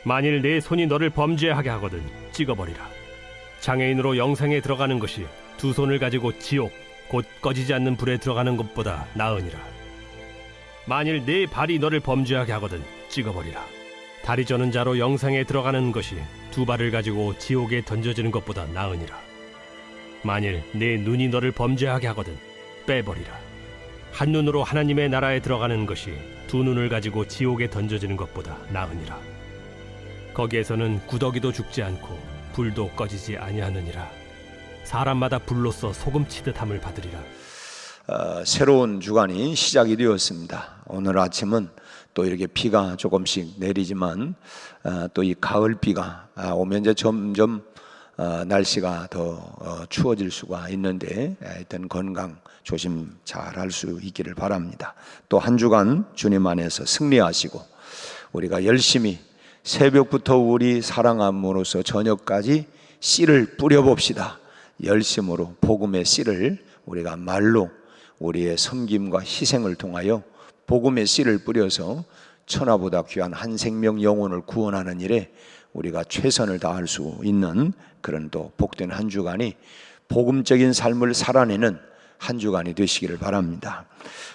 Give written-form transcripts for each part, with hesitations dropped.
만일 내 손이 너를 범죄하게 하거든 찍어버리라. 장애인으로 영생에 들어가는 것이 두 손을 가지고 지옥 곧 꺼지지 않는 불에 들어가는 것보다 나으니라. 만일 네 발이 너를 범죄하게 하거든 찍어버리라. 다리 저는 자로 영생에 들어가는 것이 두 발을 가지고 지옥에 던져지는 것보다 나으니라. 만일 네 눈이 너를 범죄하게 하거든 빼버리라. 한 눈으로 하나님의 나라에 들어가는 것이 두 눈을 가지고 지옥에 던져지는 것보다 나으니라. 거기에서는 구더기도 죽지 않고 불도 꺼지지 아니하느니라. 사람마다 불로써 소금 치듯함을 받으리라. 새로운 주간이 시작이 되었습니다. 오늘 아침은 또 이렇게 비가 조금씩 내리지만 또 이 가을 비가 오면 이제 점점 날씨가 더 추워질 수가 있는데 하여튼 건강 조심 잘 할 수 있기를 바랍니다. 또 한 주간 주님 안에서 승리하시고 우리가 열심히 새벽부터 우리 사랑함으로써 저녁까지 씨를 뿌려봅시다. 열심으로 복음의 씨를 우리가 말로 우리의 섬김과 희생을 통하여 복음의 씨를 뿌려서 천하보다 귀한 한 생명 영혼을 구원하는 일에 우리가 최선을 다할 수 있는 그런 또 복된 한 주간이 복음적인 삶을 살아내는 한 주간이 되시기를 바랍니다.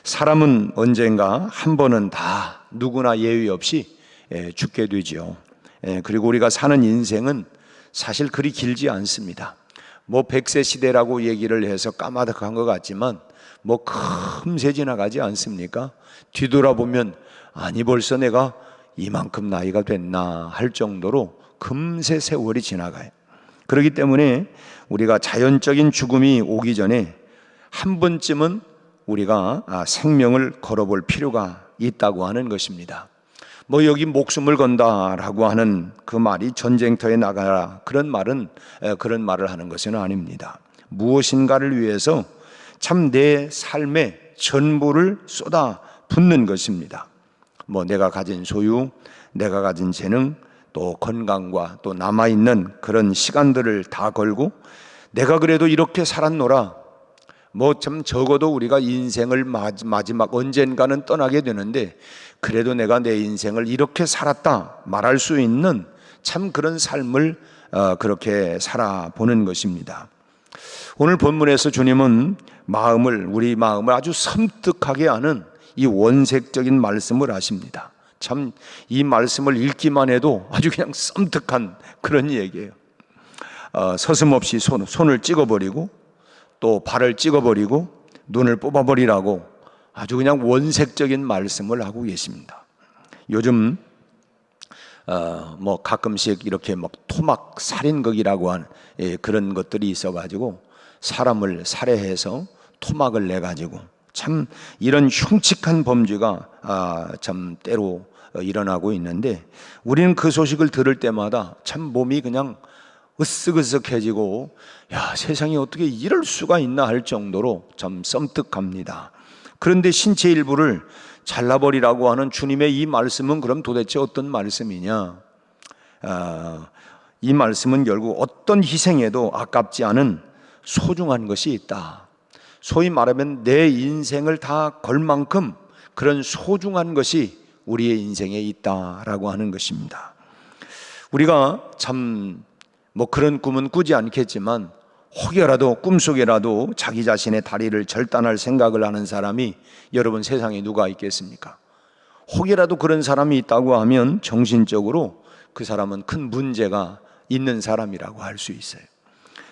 사람은 언젠가 한 번은 다 누구나 예외 없이 죽게 되죠. 그리고 우리가 사는 인생은 사실 그리 길지 않습니다. 뭐 100세 시대라고 얘기를 해서 까마득한 것 같지만 뭐 금세 지나가지 않습니까? 뒤돌아보면 아니 벌써 내가 이만큼 나이가 됐나 할 정도로 금세 세월이 지나가요. 그렇기 때문에 우리가 자연적인 죽음이 오기 전에 한 번쯤은 우리가 생명을 걸어볼 필요가 있다고 하는 것입니다. 뭐 여기 목숨을 건다라고 하는 그 말이 전쟁터에 나가라 그런 말을 하는 것은 아닙니다. 무엇인가를 위해서 참 내 삶의 전부를 쏟아 붓는 것입니다. 뭐 내가 가진 소유, 내가 가진 재능, 또 건강과 또 남아있는 그런 시간들을 다 걸고 내가 그래도 이렇게 살았노라. 뭐 참 적어도 우리가 인생을 마지막 언젠가는 떠나게 되는데 그래도 내가 내 인생을 이렇게 살았다 말할 수 있는 참 그런 삶을 그렇게 살아보는 것입니다. 오늘 본문에서 주님은 우리 마음을 아주 섬뜩하게 하는 이 원색적인 말씀을 하십니다. 참 이 말씀을 읽기만 해도 아주 그냥 섬뜩한 그런 얘기예요. 서슴없이 손을 찍어버리고 또 발을 찍어버리고 눈을 뽑아버리라고 아주 그냥 원색적인 말씀을 하고 계십니다. 요즘 뭐 가끔씩 이렇게 막 토막 살인극이라고 하는 그런 것들이 있어가지고 사람을 살해해서 토막을 내가지고 참 이런 흉측한 범죄가 참 때로 일어나고 있는데 우리는 그 소식을 들을 때마다 참 몸이 그냥 으쓱으쓱해지고 야 세상에 어떻게 이럴 수가 있나 할 정도로 참 섬뜩합니다. 그런데 신체 일부를 잘라버리라고 하는 주님의 이 말씀은 그럼 도대체 어떤 말씀이냐? 이 말씀은 결국 어떤 희생에도 아깝지 않은 소중한 것이 있다. 소위 말하면 내 인생을 다 걸 만큼 그런 소중한 것이 우리의 인생에 있다라고 하는 것입니다. 우리가 참 뭐 그런 꿈은 꾸지 않겠지만 혹여라도 꿈속에라도 자기 자신의 다리를 절단할 생각을 하는 사람이 여러분 세상에 누가 있겠습니까? 혹여라도 그런 사람이 있다고 하면 정신적으로 그 사람은 큰 문제가 있는 사람이라고 할 수 있어요.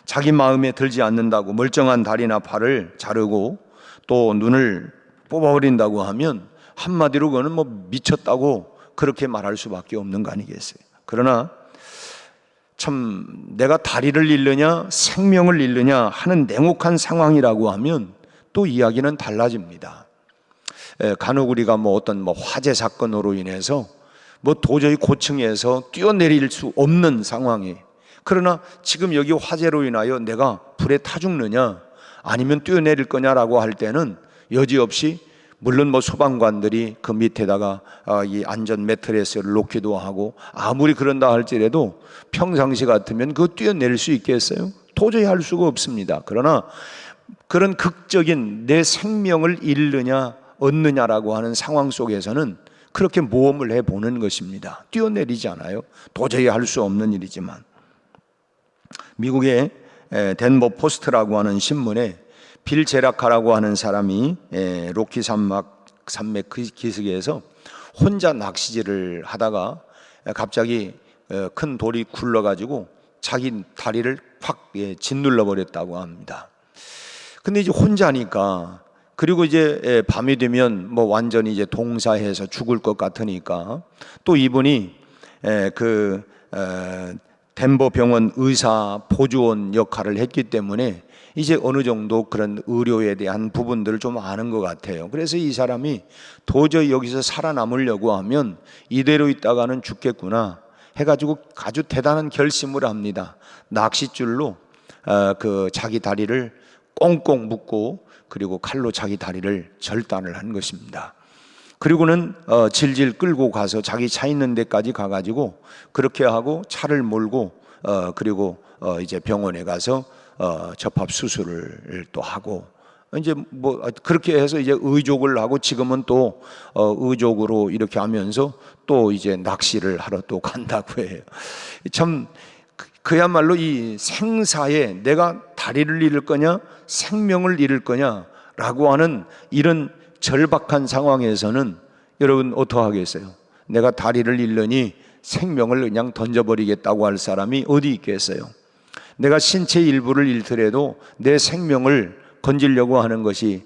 자기 마음에 들지 않는다고 멀쩡한 다리나 팔을 자르고 또 눈을 뽑아버린다고 하면 한마디로 그거는 뭐 미쳤다고 그렇게 말할 수밖에 없는 거 아니겠어요? 그러나 참 내가 다리를 잃느냐 생명을 잃느냐 하는 냉혹한 상황이라고 하면 또 이야기는 달라집니다. 간혹 우리가 뭐 어떤 화재 사건으로 인해서 뭐 도저히 고층에서 뛰어내릴 수 없는 상황이, 그러나 지금 여기 화재로 인하여 내가 불에 타 죽느냐 아니면 뛰어내릴 거냐라고 할 때는 여지없이 물론 뭐 소방관들이 그 밑에다가 이 안전 매트리스를 놓기도 하고 아무리 그런다 할지라도 평상시 같으면 그거 뛰어내릴 수 있겠어요? 도저히 할 수가 없습니다. 그러나 그런 극적인 내 생명을 잃느냐 얻느냐라고 하는 상황 속에서는 그렇게 모험을 해보는 것입니다. 뛰어내리지 않아요. 도저히 할 수 없는 일이지만. 미국의 덴버 포스트라고 하는 신문에 빌 제라카라고 하는 사람이 로키 산맥 기슭에서 혼자 낚시질을 하다가 갑자기 큰 돌이 굴러가지고 자기 다리를 확 짓눌러 버렸다고 합니다. 근데 이제 혼자니까, 그리고 이제 밤이 되면 뭐 완전히 이제 동사해서 죽을 것 같으니까, 또 이분이 덴버 병원 의사 보조원 역할을 했기 때문에 이제 어느 정도 그런 의료에 대한 부분들을 좀 아는 것 같아요. 그래서 이 사람이 도저히 여기서 살아남으려고 하면 이대로 있다가는 죽겠구나 해가지고 아주 대단한 결심을 합니다. 낚싯줄로 그 자기 다리를 꽁꽁 묶고, 그리고 칼로 자기 다리를 절단을 한 것입니다. 그리고는 질질 끌고 가서 자기 차 있는 데까지 가가지고 그렇게 하고 차를 몰고 그리고 이제 병원에 가서 접합 수술을 또 하고, 이제 뭐 그렇게 해서 이제 의족을 하고, 지금은 또 의족으로 이렇게 하면서 또 이제 낚시를 하러 또 간다고 해요. 참 그야말로 이 생사에 내가 다리를 잃을 거냐 생명을 잃을 거냐라고 하는 이런 절박한 상황에서는 여러분 어떡하겠어요? 내가 다리를 잃으니 생명을 그냥 던져버리겠다고 할 사람이 어디 있겠어요? 내가 신체 일부를 잃더라도 내 생명을 건지려고 하는 것이,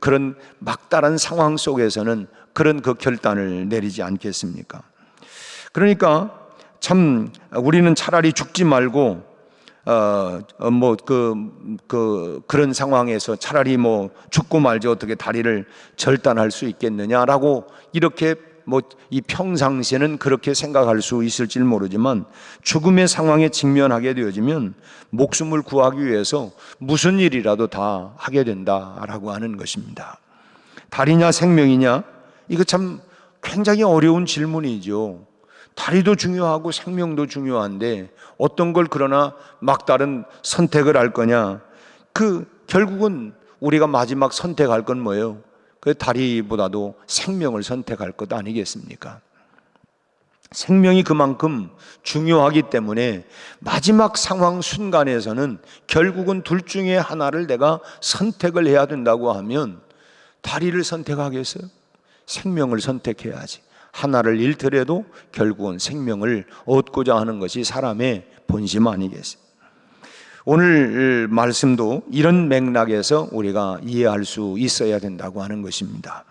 그런 막다른 상황 속에서는 그런 그 결단을 내리지 않겠습니까? 그러니까 참 우리는 차라리 죽지 말고 그런 상황에서 차라리 뭐 죽고 말지 어떻게 다리를 절단할 수 있겠느냐라고, 이렇게 뭐 이 평상시에는 그렇게 생각할 수 있을지 모르지만, 죽음의 상황에 직면하게 되어지면 목숨을 구하기 위해서 무슨 일이라도 다 하게 된다라고 하는 것입니다. 다리냐 생명이냐, 이거 참 굉장히 어려운 질문이죠. 다리도 중요하고 생명도 중요한데 어떤 걸 그러나 막다른 선택을 할 거냐? 결국은 우리가 마지막 선택할 건 뭐예요? 그 다리보다도 생명을 선택할 것 아니겠습니까? 생명이 그만큼 중요하기 때문에 마지막 상황 순간에서는 결국은 둘 중에 하나를 내가 선택을 해야 된다고 하면 다리를 선택하겠어요? 생명을 선택해야지. 하나를 잃더라도 결국은 생명을 얻고자 하는 것이 사람의 본심 아니겠어요? 오늘 말씀도 이런 맥락에서 우리가 이해할 수 있어야 된다고 하는 것입니다.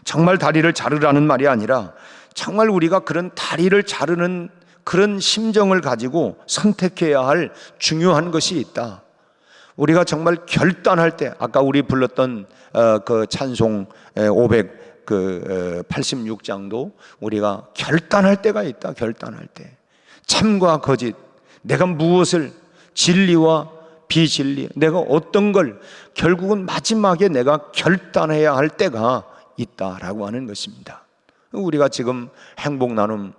정말 다리를 자르라는 말이 아니라 정말 우리가 그런 다리를 자르는 그런 심정을 가지고 선택해야 할 중요한 것이 있다. 우리가 정말 결단할 때, 아까 우리 불렀던 그 찬송 586장도 우리가 결단할 때가 있다. 결단할 때, 참과 거짓, 내가 무엇을, 진리와 비진리, 내가 어떤 걸 결국은 마지막에 내가 결단해야 할 때가 있다라고 하는 것입니다. 우리가 지금 행복 나눔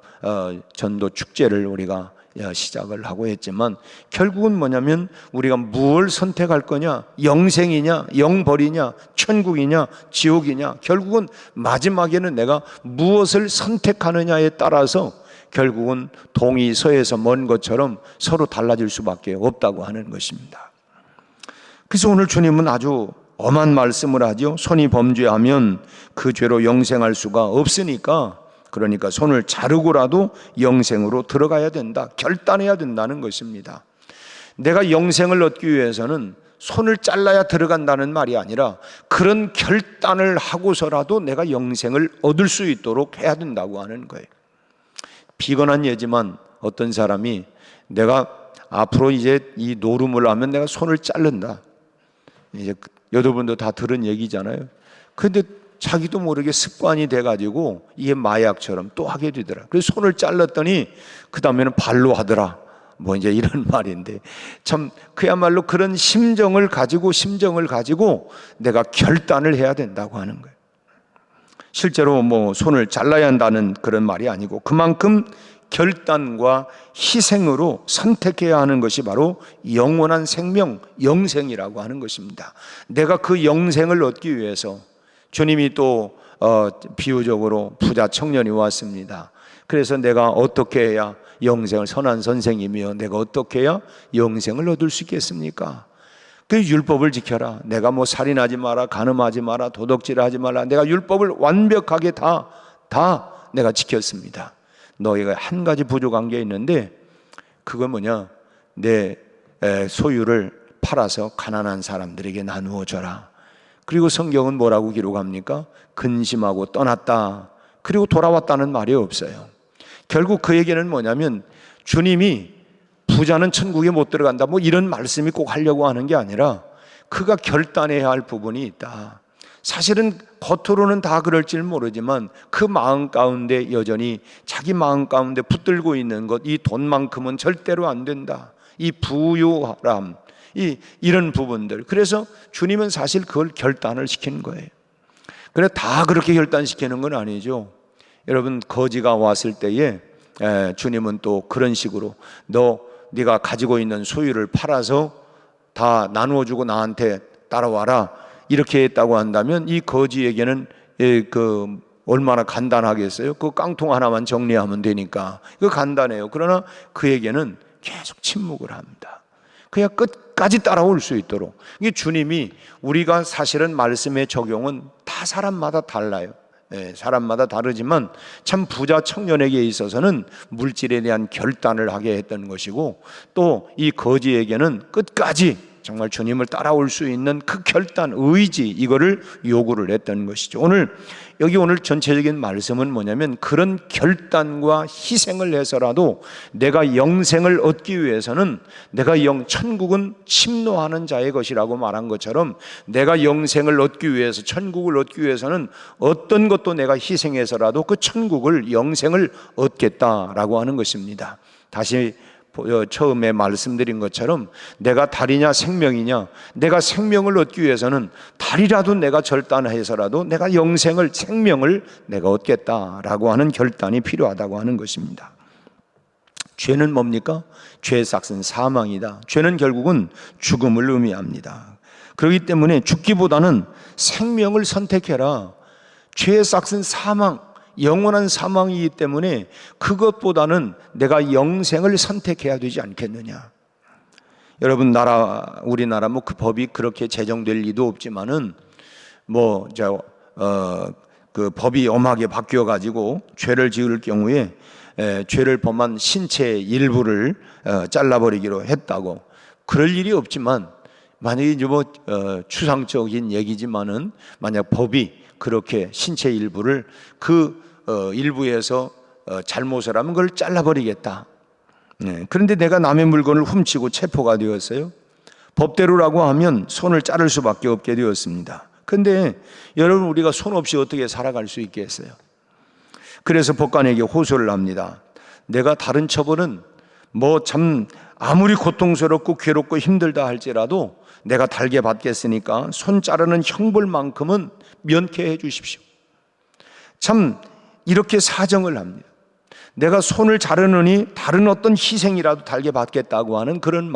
전도 축제를 우리가 시작을 하고 했지만, 결국은 뭐냐면 우리가 무엇을 선택할 거냐, 영생이냐 영벌이냐 천국이냐 지옥이냐, 결국은 마지막에는 내가 무엇을 선택하느냐에 따라서 결국은 동이 서에서 먼 것처럼 서로 달라질 수밖에 없다고 하는 것입니다. 그래서 오늘 주님은 아주 엄한 말씀을 하죠. 손이 범죄하면 그 죄로 영생할 수가 없으니까, 그러니까 손을 자르고라도 영생으로 들어가야 된다, 결단해야 된다는 것입니다. 내가 영생을 얻기 위해서는 손을 잘라야 들어간다는 말이 아니라 그런 결단을 하고서라도 내가 영생을 얻을 수 있도록 해야 된다고 하는 거예요. 비건한 예지만 어떤 사람이 내가 앞으로 이제 이 노름을 하면 내가 손을 자른다, 이제 여러분도 다 들은 얘기잖아요. 그런데 자기도 모르게 습관이 돼가지고 이게 마약처럼 또 하게 되더라. 그래서 손을 잘랐더니 그 다음에는 발로 하더라, 뭐 이제 이런 말인데, 참 그야말로 그런 심정을 가지고 내가 결단을 해야 된다고 하는 거예요. 실제로 뭐 손을 잘라야 한다는 그런 말이 아니고, 그만큼 결단과 희생으로 선택해야 하는 것이 바로 영원한 생명, 영생이라고 하는 것입니다. 내가 그 영생을 얻기 위해서 주님이 또 비유적으로 부자 청년이 왔습니다. 그래서 내가 어떻게 해야 영생을, 선한 선생이며 내가 어떻게 해야 영생을 얻을 수 있겠습니까? 그 율법을 지켜라. 내가 뭐 살인하지 마라, 간음하지 마라, 도둑질하지 마라. 내가 율법을 완벽하게 다 내가 지켰습니다. 너희가 한 가지 부족한 게 있는데 그건 뭐냐? 내 소유를 팔아서 가난한 사람들에게 나누어 줘라. 그리고 성경은 뭐라고 기록합니까? 근심하고 떠났다. 그리고 돌아왔다는 말이 없어요. 결국 그 얘기는 뭐냐면 주님이 부자는 천국에 못 들어간다 뭐 이런 말씀이 꼭 하려고 하는 게 아니라 그가 결단해야 할 부분이 있다. 사실은 겉으로는 다 그럴지는 모르지만 그 마음 가운데 여전히 자기 마음 가운데 붙들고 있는 것, 이 돈만큼은 절대로 안 된다. 이 부유함, 이런 부분들. 그래서 주님은 사실 그걸 결단을 시키는 거예요. 그래 다 그렇게 결단시키는 건 아니죠. 여러분 거지가 왔을 때에 주님은 또 그런 식으로 네가 가지고 있는 소유를 팔아서 다 나누어주고 나한테 따라와라 이렇게 했다고 한다면 이 거지에게는 얼마나 간단하겠어요? 그 깡통 하나만 정리하면 되니까 그 간단해요. 그러나 그에게는 계속 침묵을 합니다. 그야 끝까지 따라올 수 있도록. 이게 주님이 우리가 사실은 말씀의 적용은 다 사람마다 달라요. 사람마다 다르지만 참 부자 청년에게 있어서는 물질에 대한 결단을 하게 했던 것이고 또 이 거지에게는 끝까지 정말 주님을 따라올 수 있는 그 결단, 의지 이거를 요구를 했던 것이죠. 오늘 전체적인 말씀은 뭐냐면 그런 결단과 희생을 해서라도 내가 영생을 얻기 위해서는 천국은 침노하는 자의 것이라고 말한 것처럼 내가 영생을 얻기 위해서 천국을 얻기 위해서는 어떤 것도 내가 희생해서라도 그 천국을 영생을 얻겠다라고 하는 것입니다. 다시 처음에 말씀드린 것처럼 내가 달이냐 생명이냐, 내가 생명을 얻기 위해서는 달이라도 내가 절단해서라도 내가 생명을 내가 얻겠다라고 하는 결단이 필요하다고 하는 것입니다. 죄는 뭡니까? 죄의 삭은 사망이다. 죄는 결국은 죽음을 의미합니다. 그렇기 때문에 죽기보다는 생명을 선택해라. 죄의 삭은 사망, 영원한 사망이기 때문에 그것보다는 내가 영생을 선택해야 되지 않겠느냐. 여러분 우리나라 그 법이 그렇게 제정될 리도 없지만은 그 법이 엄하게 바뀌어 가지고 죄를 지을 경우에 죄를 범한 신체의 일부를 잘라버리기로 했다고. 그럴 일이 없지만 만약에 추상적인 얘기지만은 만약 법이 그렇게 신체 일부를 일부에서 잘못을 하면 그걸 잘라버리겠다. 그런데 내가 남의 물건을 훔치고 체포가 되었어요. 법대로라고 하면 손을 자를 수밖에 없게 되었습니다. 그런데 여러분 우리가 손 없이 어떻게 살아갈 수 있겠어요? 그래서 법관에게 호소를 합니다. 내가 다른 처벌은 참 아무리 고통스럽고 괴롭고 힘들다 할지라도 내가 달게 받겠으니까 손 자르는 형벌만큼은 면케해 주십시오. 참 이렇게 사정을 합니다. 내가 손을 자르느니 다른 어떤 희생이라도 달게 받겠다고 하는 그런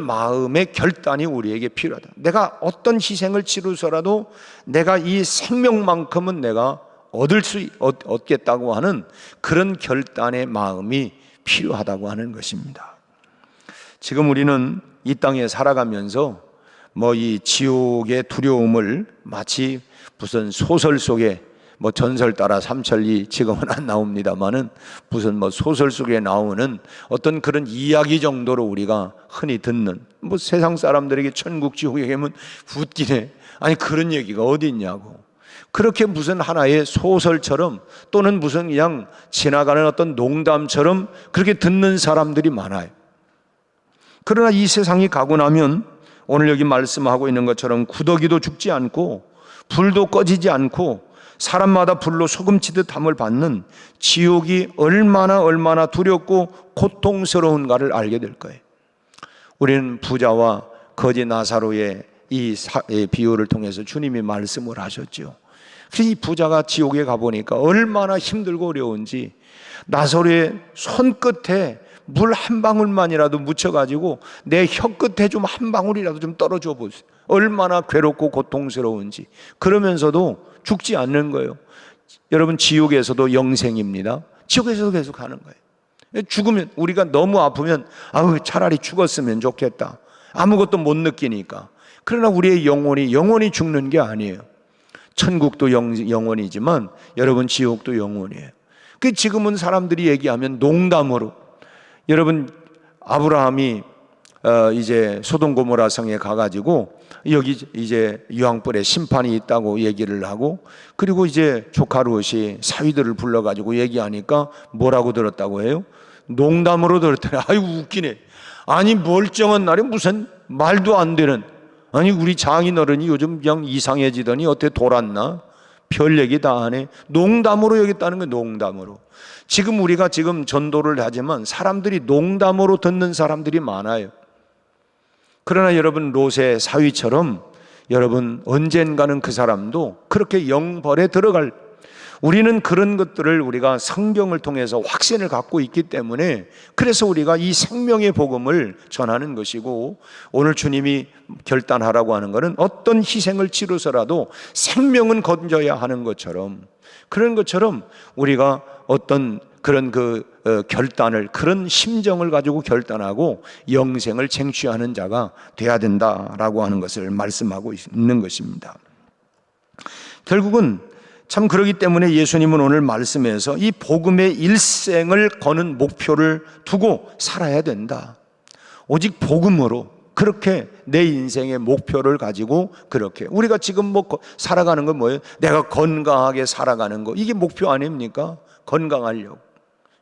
마음의 결단이 우리에게 필요하다. 내가 어떤 희생을 치르서라도 내가 이 생명만큼은 내가 얻겠다고 하는 그런 결단의 마음이 필요하다고 하는 것입니다. 지금 우리는 이 땅에 살아가면서 이 지옥의 두려움을 마치 무슨 소설 속에 전설 따라 삼천리 지금은 안 나옵니다만은 무슨 소설 속에 나오는 어떤 그런 이야기 정도로 우리가 흔히 듣는 세상 사람들에게 천국 지옥에 가면 웃기네. 아니 그런 얘기가 어디 있냐고. 그렇게 무슨 하나의 소설처럼 또는 무슨 그냥 지나가는 어떤 농담처럼 그렇게 듣는 사람들이 많아요. 그러나 이 세상이 가고 나면 오늘 여기 말씀하고 있는 것처럼 구더기도 죽지 않고 불도 꺼지지 않고 사람마다 불로 소금치듯 함을 받는 지옥이 얼마나 두렵고 고통스러운가를 알게 될 거예요. 우리는 부자와 거지 나사로의 이 비유를 통해서 주님이 말씀을 하셨죠. 그래서 이 부자가 지옥에 가보니까 얼마나 힘들고 어려운지 나사로의 손끝에 물 한 방울만이라도 묻혀가지고 내 혀끝에 좀 한 방울이라도 좀 떨어져 보세요. 얼마나 괴롭고 고통스러운지. 그러면서도 죽지 않는 거예요. 여러분, 지옥에서도 영생입니다. 지옥에서도 계속 가는 거예요. 죽으면, 우리가 너무 아프면 차라리 죽었으면 좋겠다, 아무것도 못 느끼니까. 그러나 우리의 영혼이 죽는 게 아니에요. 천국도 영원이지만 여러분, 지옥도 영원이에요. 그 지금은 사람들이 얘기하면 농담으로, 여러분, 아브라함이 이제 소돔 고모라 성에 가가지고 여기 이제 유황불에 심판이 있다고 얘기를 하고, 그리고 이제 조카 롯이 사위들을 불러가지고 얘기하니까 뭐라고 들었다고 해요? 농담으로 들었더니 아이고 웃기네. 아니 멀쩡한 날에 무슨 말도 안 되는, 아니 우리 장인어른이 요즘 그냥 이상해지더니 어떻게 돌았나? 별 얘기 다 하네. 농담으로 여겼다는 거예요. 농담으로. 지금 우리가 지금 전도를 하지만 사람들이 농담으로 듣는 사람들이 많아요. 그러나 여러분, 롯의 사위처럼 여러분 언젠가는 그 사람도 그렇게 영벌에 들어갈, 우리는 그런 것들을 우리가 성경을 통해서 확신을 갖고 있기 때문에, 그래서 우리가 이 생명의 복음을 전하는 것이고, 오늘 주님이 결단하라고 하는 것은 어떤 희생을 치르서라도 생명은 건져야 하는 것처럼, 그런 것처럼 우리가 어떤 그런 결단을, 그런 심정을 가지고 결단하고 영생을 쟁취하는 자가 돼야 된다라고 하는 것을 말씀하고 있는 것입니다. 결국은 참 그러기 때문에 예수님은 오늘 말씀에서 이 복음의 일생을 거는 목표를 두고 살아야 된다. 오직 복음으로 그렇게 내 인생의 목표를 가지고, 그렇게 우리가 지금 살아가는 건 뭐예요? 내가 건강하게 살아가는 거, 이게 목표 아닙니까? 건강하려고.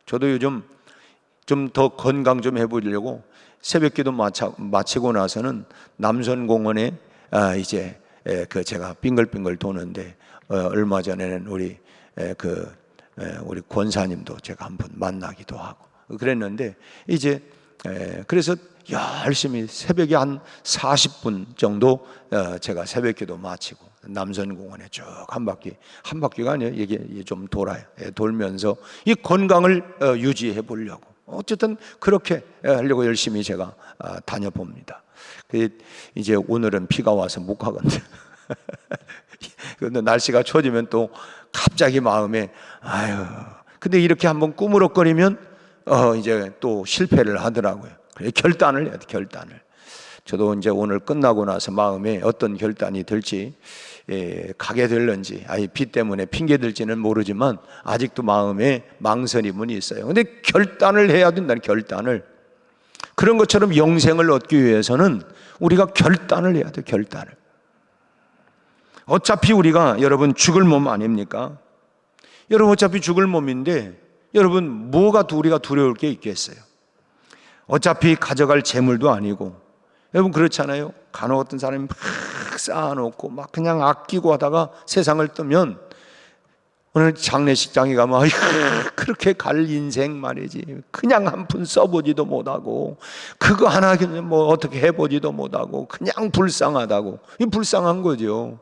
저도 요즘 좀 더 건강 좀 해보려고 새벽기도 마치고 나서는 남선공원에 이제 제가 빙글빙글 도는데, 얼마 전에는 우리 권사님도 제가 한번 만나기도 하고 그랬는데, 이제 그래서 열심히 새벽에 한 40분 정도 제가 새벽기도 마치고 남선공원에 쭉 한 바퀴가 아니에요. 이게 좀 돌아요. 돌면서 이 건강을 유지해 보려고, 어쨌든 그렇게 하려고 열심히 제가 다녀봅니다. 이제 오늘은 비가 와서 못 가거든요. 근데 날씨가 추워지면 또 갑자기 마음에 근데 이렇게 한번 꾸무럭거리면 이제 또 실패를 하더라고요. 그래서 결단을 해야 돼, 결단을. 저도 이제 오늘 끝나고 나서 마음에 어떤 결단이 들지, 가게 될런지, 비 때문에 핑계 들지는 모르지만 아직도 마음에 망설임은 있어요. 근데 결단을 해야 된다는, 결단을. 그런 것처럼 영생을 얻기 위해서는 우리가 결단을 해야 돼요, 결단을. 어차피 우리가, 여러분, 죽을 몸 아닙니까? 여러분, 어차피 죽을 몸인데, 여러분, 뭐가 우리가 두려울 게 있겠어요? 어차피 가져갈 재물도 아니고, 여러분 그렇잖아요. 간혹 어떤 사람이 막 쌓아놓고 막 그냥 아끼고 하다가 세상을 뜨면, 오늘 장례식장에 가면 그렇게 갈 인생 말이지, 그냥 한 푼 써보지도 못하고 그거 하나 뭐 어떻게 해보지도 못하고 그냥 불쌍하다고. 이 불쌍한 거죠.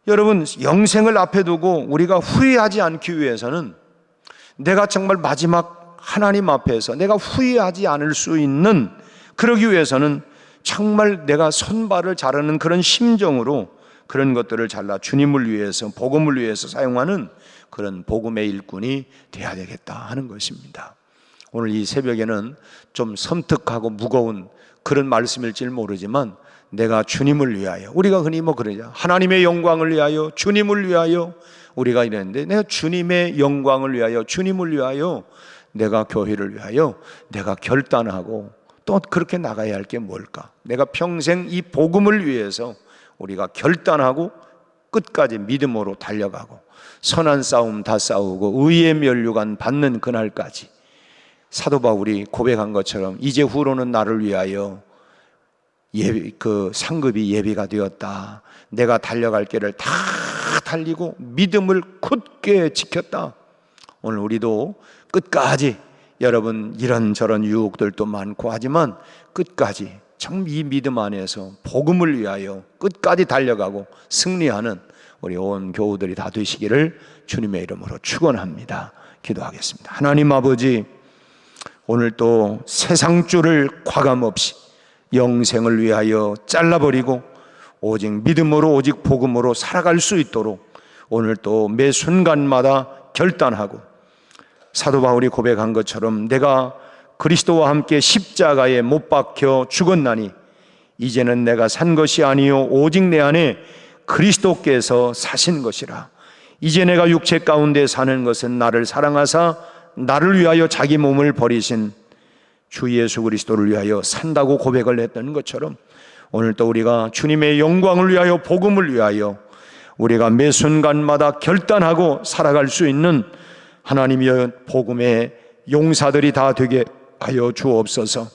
여러분, 영생을 앞에 두고 우리가 후회하지 않기 위해서는, 내가 정말 마지막 하나님 앞에서 내가 후회하지 않을 수 있는, 그러기 위해서는 정말 내가 손발을 자르는 그런 심정으로 그런 것들을 잘라 주님을 위해서, 복음을 위해서 사용하는 그런 복음의 일꾼이 돼야 되겠다 하는 것입니다. 오늘 이 새벽에는 좀 섬뜩하고 무거운 그런 말씀일지 모르지만, 내가 주님을 위하여, 우리가 흔히 그러죠. 하나님의 영광을 위하여, 주님을 위하여, 우리가 이랬는데, 내가 주님의 영광을 위하여, 주님을 위하여, 내가 교회를 위하여 내가 결단하고 또 그렇게 나가야 할 게 뭘까? 내가 평생 이 복음을 위해서 우리가 결단하고 끝까지 믿음으로 달려가고, 선한 싸움 다 싸우고 의의 면류관 받는 그날까지, 사도 바울이 고백한 것처럼 이제 후로는 나를 위하여 상급이 예비가 되었다. 내가 달려갈 길을 다 달리고 믿음을 굳게 지켰다. 오늘 우리도 끝까지, 여러분 이런저런 유혹들도 많고 하지만 끝까지 참 이 믿음 안에서 복음을 위하여 끝까지 달려가고 승리하는 우리 온 교우들이 다 되시기를 주님의 이름으로 축원합니다. 기도하겠습니다. 하나님 아버지, 오늘 또 세상 줄을 과감없이 영생을 위하여 잘라버리고 오직 믿음으로 오직 복음으로 살아갈 수 있도록 오늘 또 매 순간마다 결단하고 사도 바울이 고백한 것처럼 내가 그리스도와 함께 십자가에 못 박혀 죽었나니 이제는 내가 산 것이 아니요 오직 내 안에 그리스도께서 사신 것이라. 이제 내가 육체 가운데 사는 것은 나를 사랑하사 나를 위하여 자기 몸을 버리신 주 예수 그리스도를 위하여 산다고 고백을 했던 것처럼 오늘 또 우리가 주님의 영광을 위하여 복음을 위하여 우리가 매 순간마다 결단하고 살아갈 수 있는 하나님의 복음의 용사들이 다 되게 하여 주옵소서.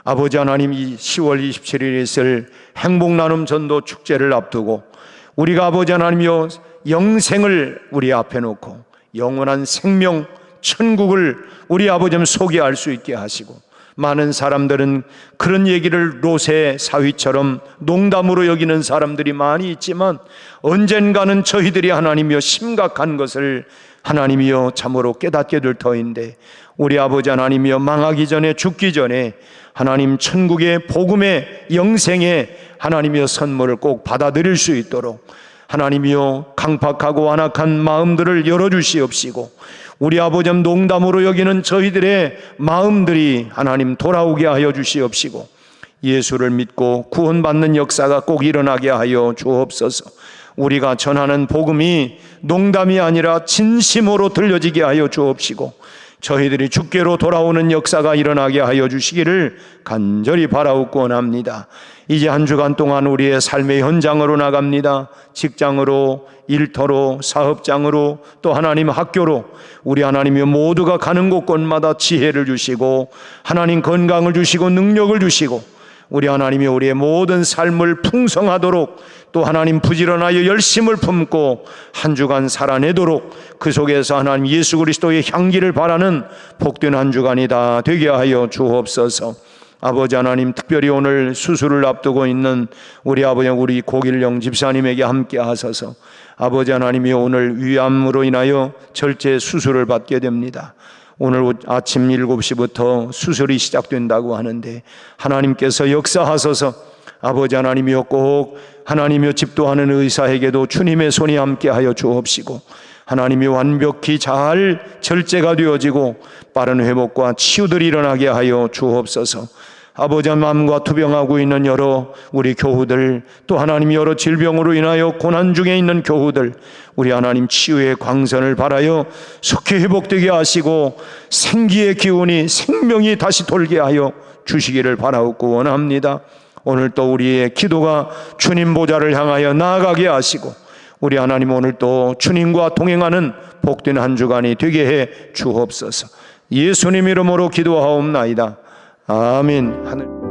아버지 하나님, 이 10월 27일에 있을 행복나눔 전도 축제를 앞두고 우리가 아버지 하나님이여 영생을 우리 앞에 놓고 영원한 생명 천국을 우리 아버지 소개할 수 있게 하시고, 많은 사람들은 그런 얘기를 로세 사위처럼 농담으로 여기는 사람들이 많이 있지만 언젠가는 저희들이 하나님이여 심각한 것을 하나님이여 참으로 깨닫게 될 터인데, 우리 아버지 하나님이여 망하기 전에 죽기 전에 하나님 천국의 복음의 영생의 하나님이여 선물을 꼭 받아들일 수 있도록 하나님이여 강팍하고 완악한 마음들을 열어주시옵시고, 우리 아버지 농담으로 여기는 저희들의 마음들이 하나님 돌아오게 하여 주시옵시고, 예수를 믿고 구원받는 역사가 꼭 일어나게 하여 주옵소서. 우리가 전하는 복음이 농담이 아니라 진심으로 들려지게 하여 주옵시고, 저희들이 주께로 돌아오는 역사가 일어나게 하여 주시기를 간절히 바라옵고 원합니다. 이제 한 주간 동안 우리의 삶의 현장으로 나갑니다. 직장으로, 일터로, 사업장으로, 또 하나님 학교로 우리 하나님이 모두가 가는 곳곳마다 지혜를 주시고 하나님 건강을 주시고 능력을 주시고 우리 하나님이 우리의 모든 삶을 풍성하도록, 또 하나님 부지런하여 열심을 품고 한 주간 살아내도록 그 속에서 하나님 예수 그리스도의 향기를 바라는 복된 한 주간이 다 되게 하여 주옵소서. 아버지 하나님, 특별히 오늘 수술을 앞두고 있는 우리 아버지, 우리 고길영 집사님에게 함께 하소서. 아버지 하나님이 오늘 위암으로 인하여 절제 수술을 받게 됩니다. 오늘 아침 7시부터 수술이 시작된다고 하는데 하나님께서 역사하소서. 아버지 하나님이여, 꼭 하나님이여 집도하는 의사에게도 주님의 손이 함께 하여 주옵시고, 하나님이 완벽히 잘 절제가 되어지고 빠른 회복과 치유들이 일어나게 하여 주옵소서. 아버지, 마음과 투병하고 있는 여러 우리 교우들, 또 하나님 여러 질병으로 인하여 고난 중에 있는 교우들, 우리 하나님 치유의 광선을 바라여 속히 회복되게 하시고 생기의 기운이, 생명이 다시 돌게 하여 주시기를 바라옵고 원합니다. 오늘 또 우리의 기도가 주님 보좌를 향하여 나아가게 하시고, 우리 하나님 오늘 또 주님과 동행하는 복된 한 주간이 되게 해 주옵소서. 예수님 이름으로 기도하옵나이다. 아멘. 하늘